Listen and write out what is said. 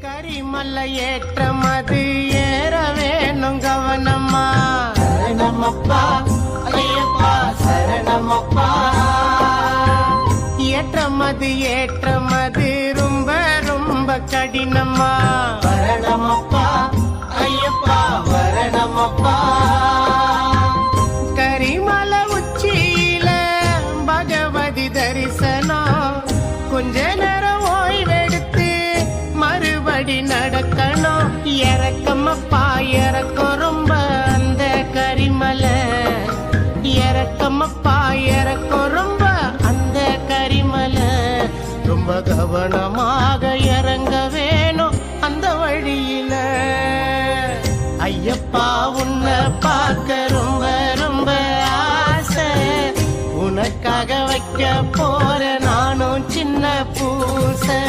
கரிமலை ஏற்றம் அது ஏற வேணும் கவனமா. சரணமப்பா ஐயப்பா சரணமப்பா. ஏற்றம் அது ரொம்ப ரொம்ப கடினமா. சரணமப்பா ஐயப்பா சரணமப்பா. கரிமலை உச்சியில பகவதி தரிசனம். கொஞ்ச நேரம் ஓய்வெடுத்து மறுபடி நடக்கணும். இறக்கமப்பா இறக்கம் ரொம்ப அந்த கரிமலை. இறக்கமப்பா இறக்கம் ரொம்ப அந்த கரிமலை. ரொம்ப கவனமாக இறங்க வேணும் அந்த வழியில. ஐயப்பா உன்னை பார்க்க ரொம்ப ரொம்ப ஆசை. உனக்காக வைக்க போற நானும் சின்ன பூசை.